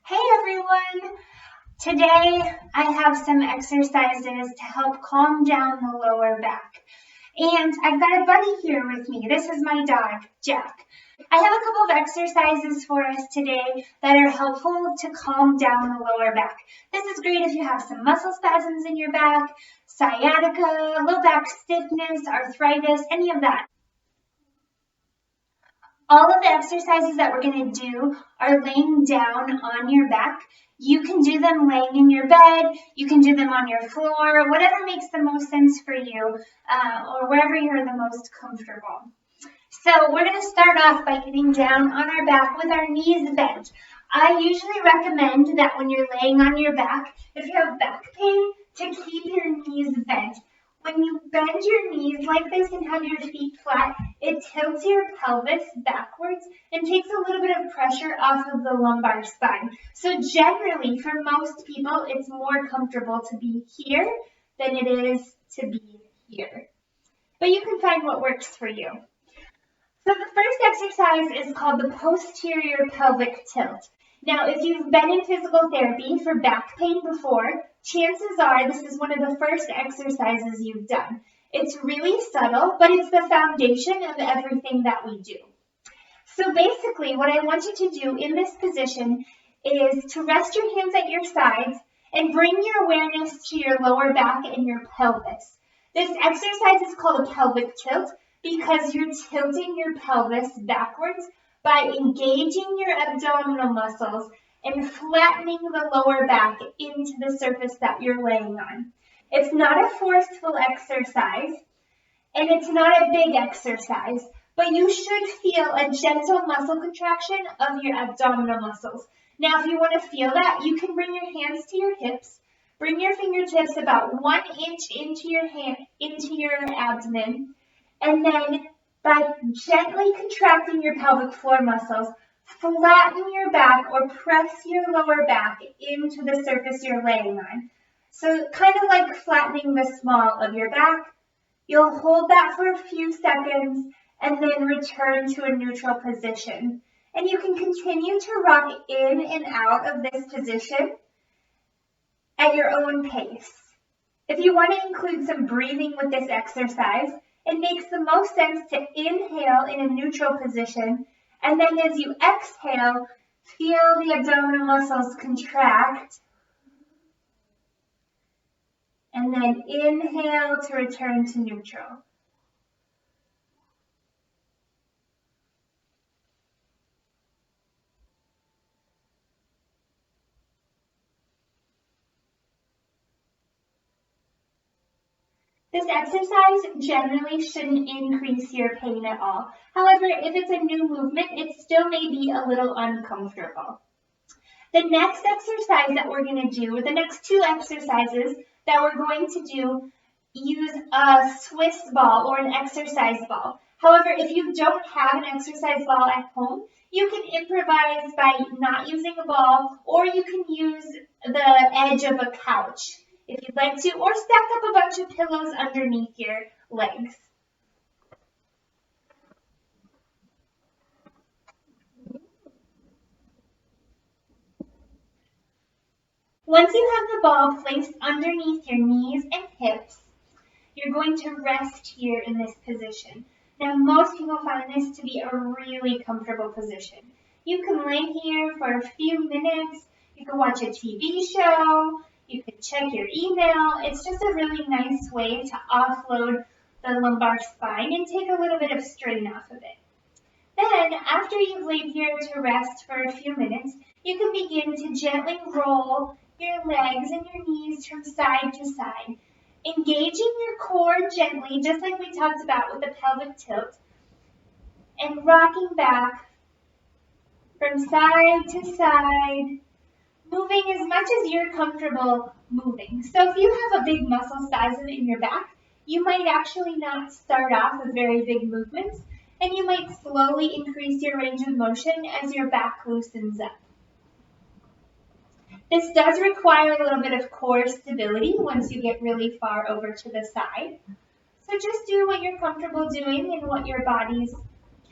Hey everyone! Today I have some exercises to help calm down the lower back. And I've got a buddy here with me. This is my dog, Jack. I have a couple of exercises for us today that are helpful to calm down the lower back. This is great if you have some muscle spasms in your back, sciatica, low back stiffness, arthritis, any of that. All of the exercises that we're going to do are laying down on your back. You can do them laying in your bed, you can do them on your floor, whatever makes the most sense for you, or wherever you're the most comfortable. So we're going to start off by getting down on our back with our knees bent. I usually recommend that when you're laying on your back, if you have back pain, to keep your knees bent. When you bend your knees like this and have your feet flat, it tilts your pelvis backwards and takes a little bit of pressure off of the lumbar spine. So generally, for most people, it's more comfortable to be here than it is to be here. But you can find what works for you. So the first exercise is called the posterior pelvic tilt. Now, if you've been in physical therapy for back pain before, chances are this is one of the first exercises you've done. It's really subtle, but it's the foundation of everything that we do. So basically, what I want you to do in this position is to rest your hands at your sides and bring your awareness to your lower back and your pelvis. This exercise is called a pelvic tilt because you're tilting your pelvis backwards by engaging your abdominal muscles and flattening the lower back into the surface that you're laying on. It's not a forceful exercise, and it's not a big exercise, but you should feel a gentle muscle contraction of your abdominal muscles. Now, if you want to feel that, you can bring your hands to your hips, bring your fingertips about 1 inch into your abdomen, and then by gently contracting your pelvic floor muscles, flatten your back or press your lower back into the surface you're laying on. So kind of like flattening the small of your back. You'll hold that for a few seconds and then return to a neutral position. And you can continue to rock in and out of this position at your own pace. If you want to include some breathing with this exercise, it makes the most sense to inhale in a neutral position, and then as you exhale, feel the abdominal muscles contract, and then inhale to return to neutral. This exercise generally shouldn't increase your pain at all. However, if it's a new movement, it still may be a little uncomfortable. The next exercise that we're going to do, the next two exercises that we're going to do, use a Swiss ball or an exercise ball. However, if you don't have an exercise ball at home, you can improvise by not using a ball, or you can use the edge of a couch if you'd like to, or stack up a bunch of pillows underneath your legs. Once you have the ball placed underneath your knees and hips, you're going to rest here in this position. Now, most people find this to be a really comfortable position. You can lay here for a few minutes, you can watch a TV show, you can check your email. It's just a really nice way to offload the lumbar spine and take a little bit of strain off of it. Then, after you've laid here to rest for a few minutes, you can begin to gently roll your legs and your knees from side to side, engaging your core gently, just like we talked about with the pelvic tilt, and rocking back from side to side, moving as much as you're comfortable moving. So if you have a big muscle spasm in your back, you might actually not start off with very big movements, and you might slowly increase your range of motion as your back loosens up. This does require a little bit of core stability once you get really far over to the side. So just do what you're comfortable doing and what your body's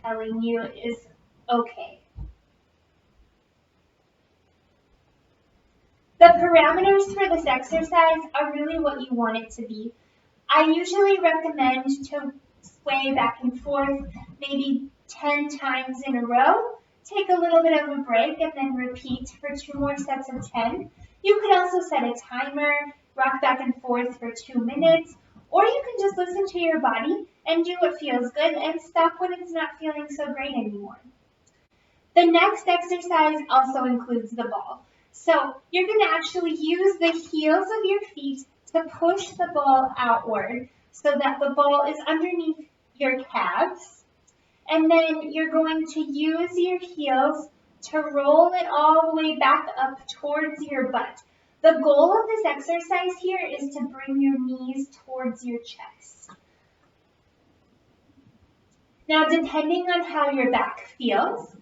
telling you is okay. parameters for this exercise are really what you want it to be. I usually recommend to sway back and forth maybe 10 times in a row. Take a little bit of a break and then repeat for 2 more sets of 10. You could also set a timer, rock back and forth for 2 minutes, or you can just listen to your body and do what feels good and stop when it's not feeling so great anymore. The next exercise also includes the ball. So you're going to actually use the heels of your feet to push the ball outward so that the ball is underneath your calves. And then you're going to use your heels to roll it all the way back up towards your butt. The goal of this exercise here is to bring your knees towards your chest. Now, depending on how your back feels,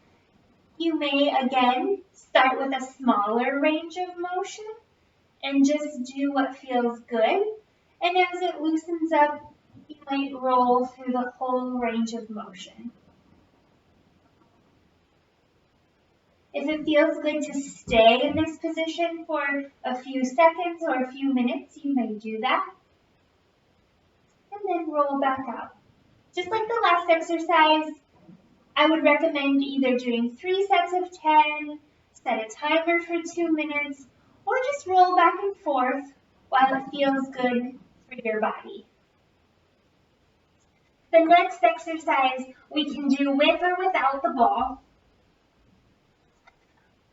you may again start with a smaller range of motion and just do what feels good. And as it loosens up, you might roll through the whole range of motion. If it feels good to stay in this position for a few seconds or a few minutes, you may do that. And then roll back out. Just like the last exercise, I would recommend either doing 3 sets of 10, set a timer for 2 minutes, or just roll back and forth while it feels good for your body. The next exercise we can do with or without the ball.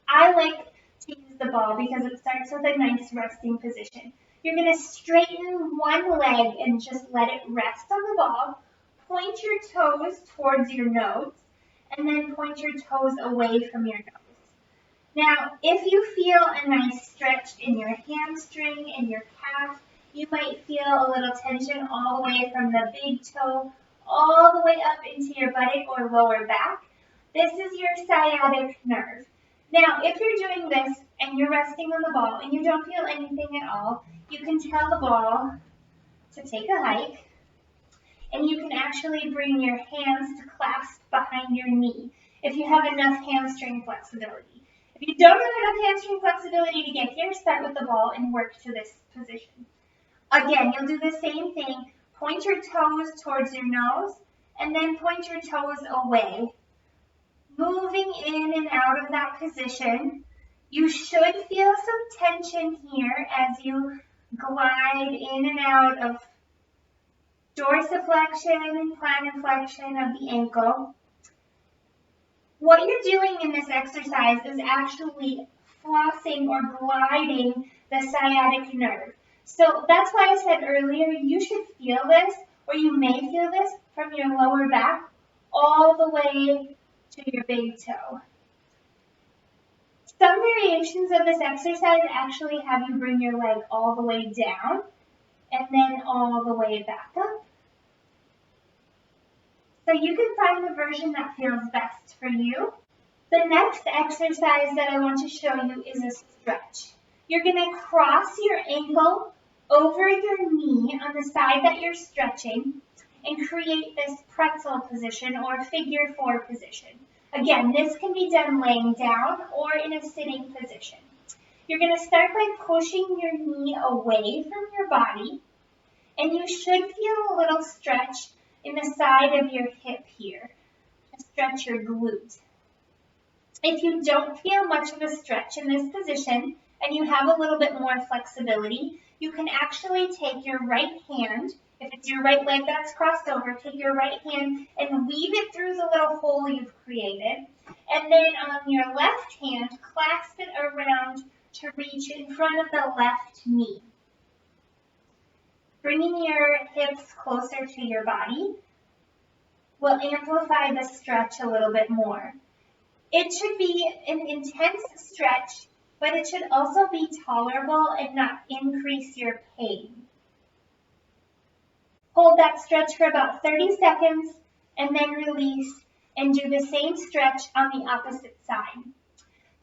I like to use the ball because it starts with a nice resting position. You're going to straighten one leg and just let it rest on the ball. Point your toes towards your nose, and then point your toes away from your nose. Now, if you feel a nice stretch in your hamstring and your calf, you might feel a little tension all the way from the big toe all the way up into your buttock or lower back. This is your sciatic nerve. Now, if you're doing this and you're resting on the ball and you don't feel anything at all, you can tell the ball to take a hike. And you can actually bring your hands to clasp behind your knee if you have enough hamstring flexibility. If you don't have enough hamstring flexibility to get here, start with the ball and work to this position. Again, you'll do the same thing. Point your toes towards your nose and then point your toes away. Moving in and out of that position. You should feel some tension here as you glide in and out of dorsiflexion and plantarflexion of the ankle. What you're doing in this exercise is actually flossing or gliding the sciatic nerve. So that's why I said earlier, you should feel this, or you may feel this from your lower back all the way to your big toe. Some variations of this exercise actually have you bring your leg all the way down and then all the way back up. So you can find the version that feels best for you. The next exercise that I want to show you is a stretch. You're going to cross your ankle over your knee on the side that you're stretching and create this pretzel position or figure 4 position. Again, this can be done laying down or in a sitting position. You're going to start by pushing your knee away from your body, and you should feel a little stretch in the side of your hip here to stretch your glute. If you don't feel much of a stretch in this position and you have a little bit more flexibility, you can actually take your right hand, if it's your right leg that's crossed over, take your right hand and weave it through the little hole you've created. And then on your left hand, clasp it around to reach in front of the left knee. Bringing your hips closer to your body will amplify the stretch a little bit more. It should be an intense stretch, but it should also be tolerable and not increase your pain. Hold that stretch for about 30 seconds and then release and do the same stretch on the opposite side.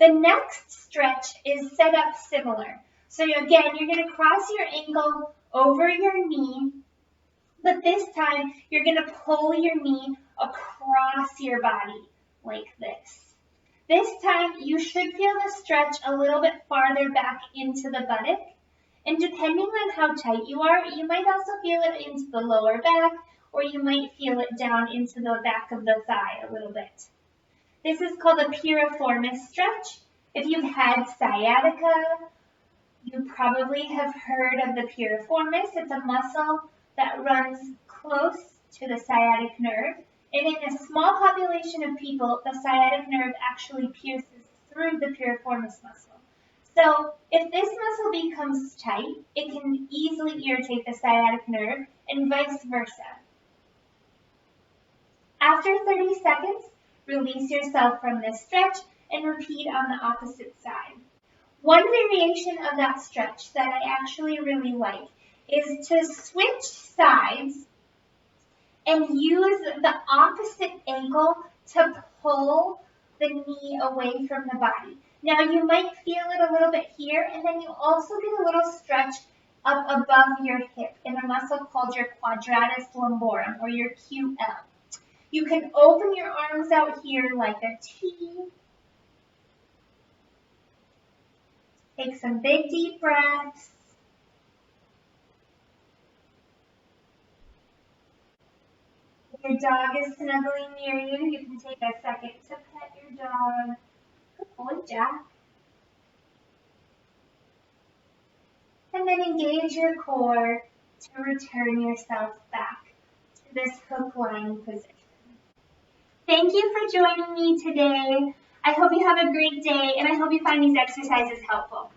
The next stretch is set up similar. So again, you're going to cross your ankle over your knee, but this time you're going to pull your knee across your body like this. This time you should feel the stretch a little bit farther back into the buttock. And depending on how tight you are, you might also feel it into the lower back, or you might feel it down into the back of the thigh a little bit. This is called a piriformis stretch. If you've had sciatica, you probably have heard of the piriformis. It's a muscle that runs close to the sciatic nerve. And in a small population of people, the sciatic nerve actually pierces through the piriformis muscle. So if this muscle becomes tight, it can easily irritate the sciatic nerve and vice versa. After 30 seconds, release yourself from this stretch and repeat on the opposite side. One variation of that stretch that I actually really like is to switch sides and use the opposite ankle to pull the knee away from the body. Now you might feel it a little bit here, and then you also get a little stretch up above your hip in a muscle called your quadratus lumborum, or your QL. You can open your arms out here like a T. Take some big deep breaths. If your dog is snuggling near you, you can take a second to pet your dog. Good boy, Jack. And then engage your core to return yourself back to this hook lying position. Thank you for joining me today. I hope you have a great day, and I hope you find these exercises helpful.